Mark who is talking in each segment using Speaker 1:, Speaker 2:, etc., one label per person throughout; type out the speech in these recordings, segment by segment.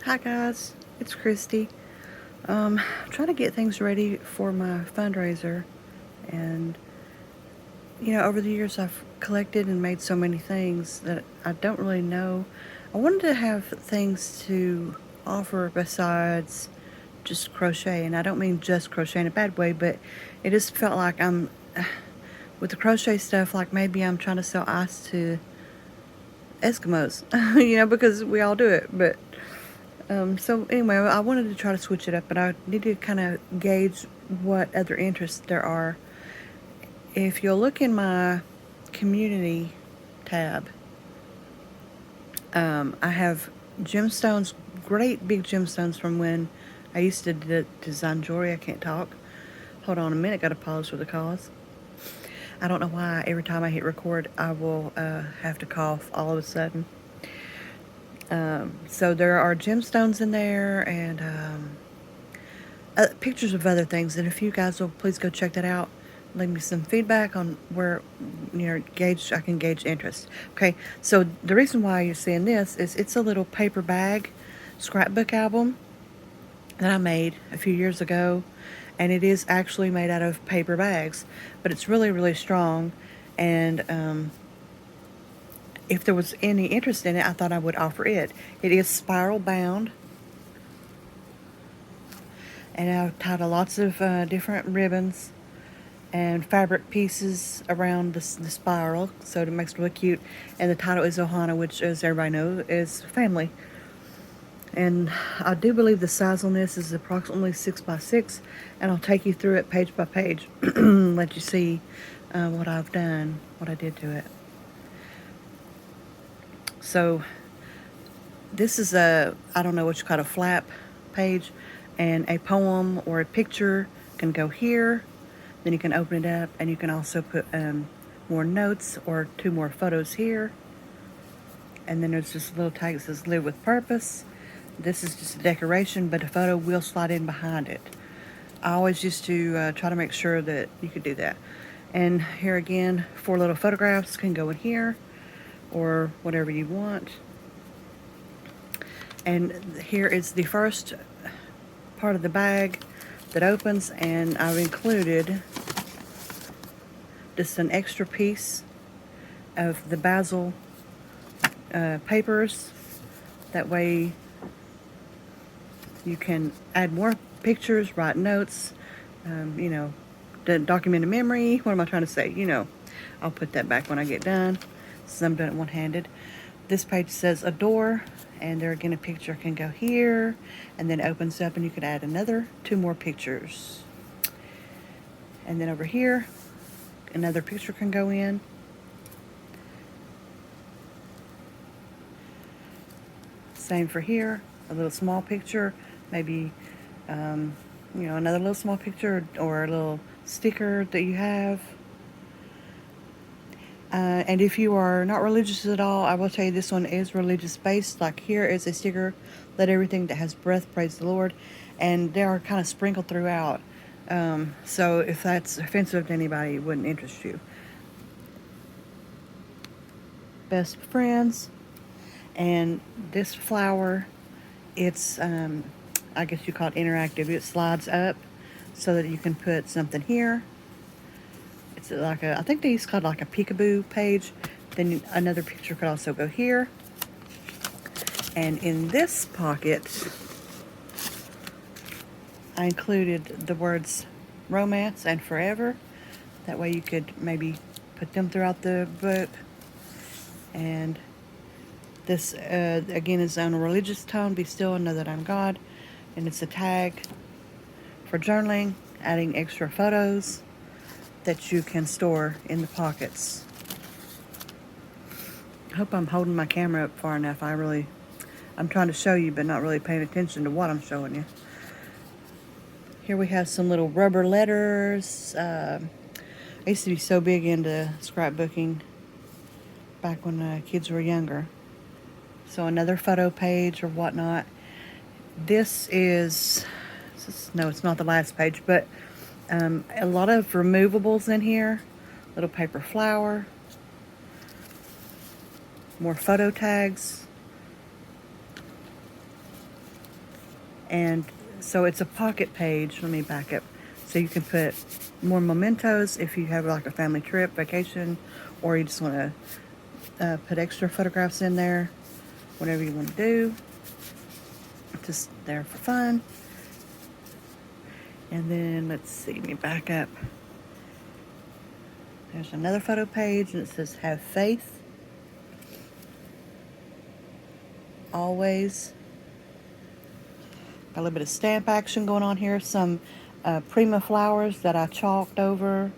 Speaker 1: Hi guys, it's Christy. Trying to get things ready for my fundraiser, and over the years I've collected and made so many things that I don't really know. I wanted to have things to offer besides just crochet, and I don't mean just crochet in a bad way, but it just felt like I'm with the crochet stuff, like maybe I'm trying to sell ice to Eskimos, because we all do it, but so anyway, I wanted to try to switch it up, but I need to kind of gauge what other interests there are. If you'll look in my community tab, I have gemstones, great big gemstones from when I used to design jewelry. I can't talk. Hold on a minute, got to pause for the cause. I don't know why every time I hit record, I will have to cough all of a sudden. So there are gemstones in there, and pictures of other things. And if you guys will please go check that out, leave me some feedback on where I can gauge interest. Okay, so the reason why you're seeing this is it's a little paper bag scrapbook album that I made a few years ago, and it is actually made out of paper bags, but it's really really strong. And if there was any interest in it, I thought I would offer it. It is spiral bound, and I've tied lots of different ribbons and fabric pieces around the spiral, so it makes it really cute. And the title is Ohana, which, as everybody knows, is family. And I do believe the size on this is approximately 6 by 6, and I'll take you through it page by page, let you see what I've done, what I did to it. So this is I don't know what you call a flap page, and a poem or a picture can go here. Then you can open it up, and you can also put more notes or 2 more photos here. And then there's this little tag that says Live with Purpose. This is just a decoration, but a photo will slide in behind it. I always used to try to make sure that you could do that. And here again, 4 little photographs can go in here, or whatever you want. And here is the first part of the bag that opens, and I've included just an extra piece of the basil papers. That way you can add more pictures, write notes, document a memory. What am I trying to say? I'll put that back when I get done, since I'm done it one-handed. This page says a door, and there again a picture can go here, and then it opens up, and you could add another 2 more pictures. And then over here, another picture can go in. Same for here, a little small picture, maybe another little small picture or a little sticker that you have. And if you are not religious at all, I will tell you this one is religious based. Like here is a sticker, let everything that has breath praise the Lord. And they are kind of sprinkled throughout. So if that's offensive to anybody, it wouldn't interest you. Best friends. And this flower, it's, I guess you call it interactive. It slides up so that you can put something here. It's like I think they used to call it like a peekaboo page. Then another picture could also go here. And in this pocket, I included the words romance and forever. That way you could maybe put them throughout the book. And this, again, is on a religious tone. Be still and know that I'm God. And it's a tag for journaling, adding extra photos that you can store in the pockets. I hope I'm holding my camera up far enough. I'm trying to show you, but not really paying attention to what I'm showing you. Here we have some little rubber letters. I used to be so big into scrapbooking back when kids were younger. So another photo page or whatnot. This is, no, it's not the last page, but a lot of removables in here. Little paper flower. More photo tags. And so it's a pocket page. Let me back up. So you can put more mementos if you have like a family trip, vacation, or you just want to put extra photographs in there, whatever you want to do. Just there for fun. And then let's see, let me back up. There's another photo page and it says have faith always. Got a little bit of stamp action going on here. Some Prima flowers that I chalked over.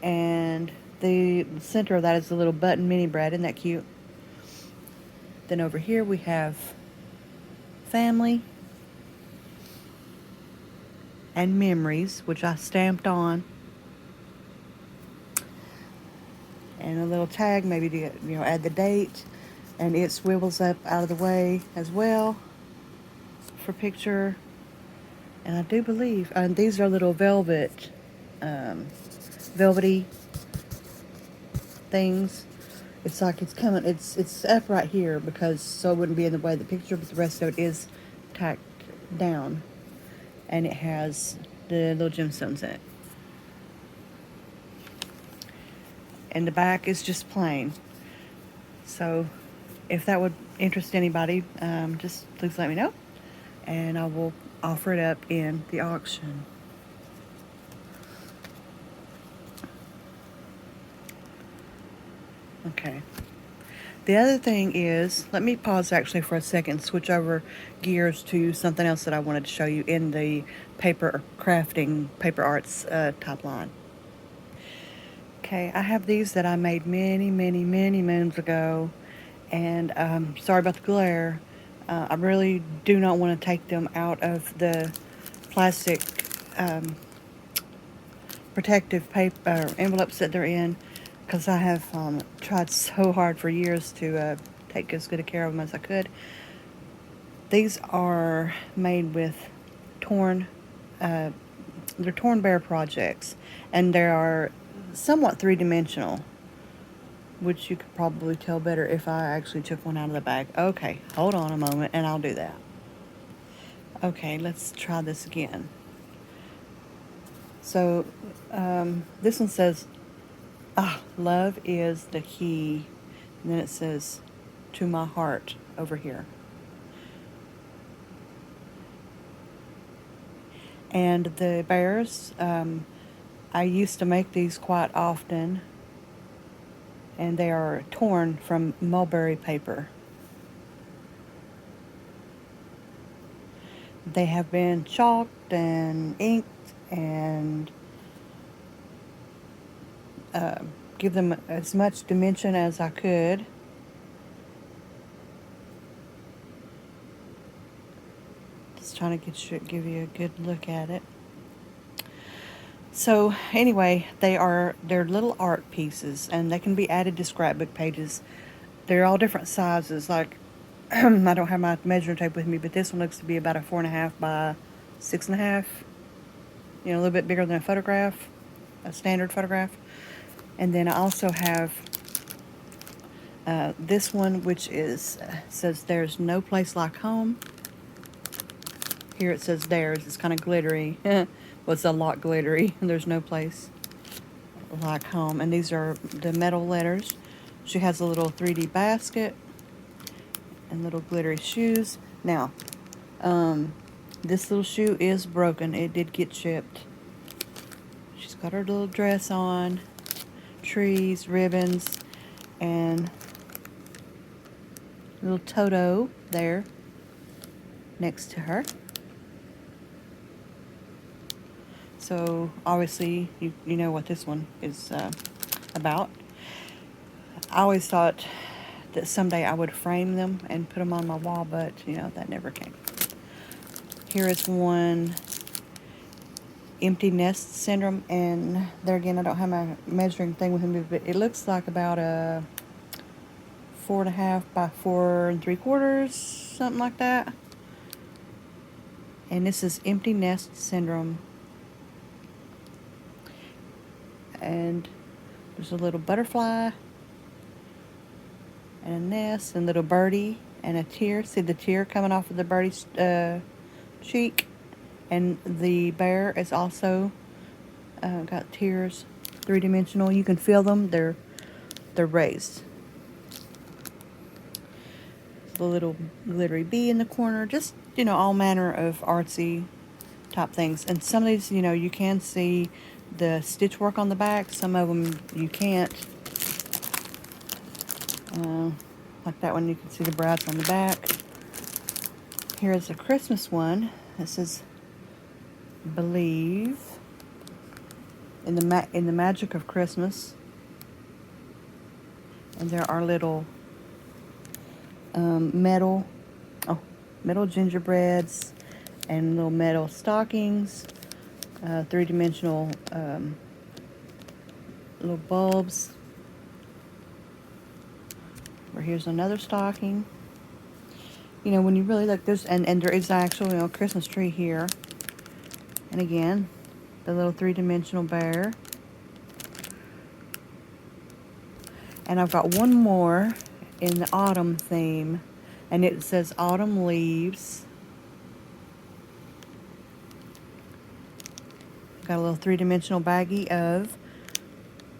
Speaker 1: And the center of that is a little button mini Brad. Isn't that cute? Then over here we have family and memories, which I stamped on. And a little tag, maybe to add the date. And it swivels up out of the way as well for picture. And I do believe, and these are little velvety things. It's like it's coming, it's up right here because so it wouldn't be in the way of the picture, but the rest of it is tacked down. And it has the little gemstones in it. And the back is just plain. So if that would interest anybody, just please let me know and I will offer it up in the auction. Okay. The other thing is, let me pause actually for a second, switch over gears to something else that I wanted to show you in the paper crafting, paper arts top line. Okay, I have these that I made many moons ago, and sorry about the glare. I really do not want to take them out of the plastic protective paper envelopes that they're in, because I have tried so hard for years to take as good a care of them as I could. These are made with they're Torn Bear projects, and they are somewhat three-dimensional, which you could probably tell better if I actually took one out of the bag. Okay, hold on a moment and I'll do that. Okay, let's try this again. So this one says, love is the key. And then it says, to my heart over here. And the bears, I used to make these quite often. And they are torn from mulberry paper. They have been chalked and inked and give them as much dimension as I could. Just trying to give you a good look at it. So anyway, they're little art pieces, and they can be added to scrapbook pages. They're all different sizes. Like I don't have my measuring tape with me, but this one looks to be about a 4.5 by 6.5. A little bit bigger than a photograph, a standard photograph. And then I also have this one, which says there's no place like home. Here it says theirs. It's kind of glittery. Well, it's a lot glittery. There's no place like home. And these are the metal letters. She has a little 3D basket and little glittery shoes. Now, this little shoe is broken. It did get chipped. She's got her little dress on, trees, ribbons, and little Toto there next to her. So obviously you know what this one is about. I always thought that someday I would frame them and put them on my wall, but that never came. Here is one, empty nest syndrome, and there again I don't have my measuring thing with me, but it looks like about a 4.5 by 4 3/4, something like that. And this is empty nest syndrome. And there's a little butterfly and a nest and a little birdie and a tear. See the tear coming off of the birdie's cheek, and the bear is also got tears, 3-dimensional. You can feel them. They're raised. The little glittery bee in the corner. Just, all manner of artsy type things. And some of these, you can see the stitch work on the back. Some of them you can't. Like that one, you can see the brads on the back. Here's a Christmas one. This is Believe in the Magic of Christmas. And there are little metal gingerbreads and little metal stockings, 3-dimensional little bulbs. Or here's another stocking. When you really look, and there is actually a Christmas tree here. And again, the little 3-dimensional bear. And I've got one more in the autumn theme, and it says Autumn Leaves. Got a little 3-dimensional baggie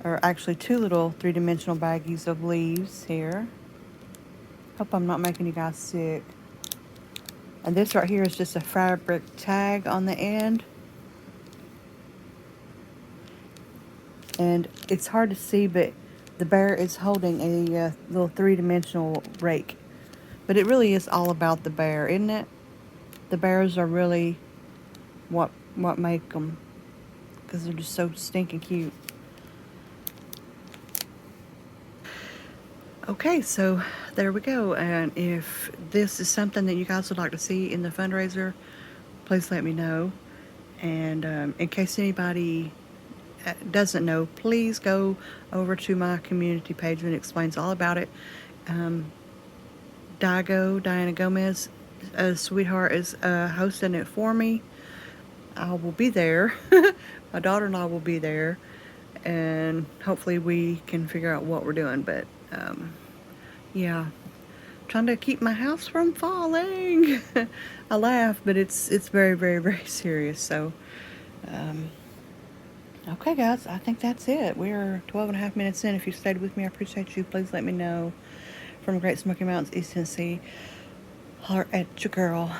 Speaker 1: or actually 2 little 3-dimensional baggies of leaves here. Hope I'm not making you guys sick. And this right here is just a fabric tag on the end. And it's hard to see, but the bear is holding a little 3-dimensional rake. But it really is all about the bear, isn't it? The bears are really what make them, because they're just so stinking cute. Okay, so there we go. And if this is something that you guys would like to see in the fundraiser, please let me know. And in case anybody doesn't know, please go over to my community page, and it explains all about it. Diana Gomez, sweetheart, is hosting it for me. I will be there. My daughter and I will be there, and hopefully we can figure out what we're doing. But yeah, trying to keep my house from falling. I laugh, but it's very, very, very serious. So okay, guys, I think that's it. We're 12 and a half minutes in. If you stayed with me, I appreciate you. Please let me know. From Great Smoky Mountains, East Tennessee, holler at your girl.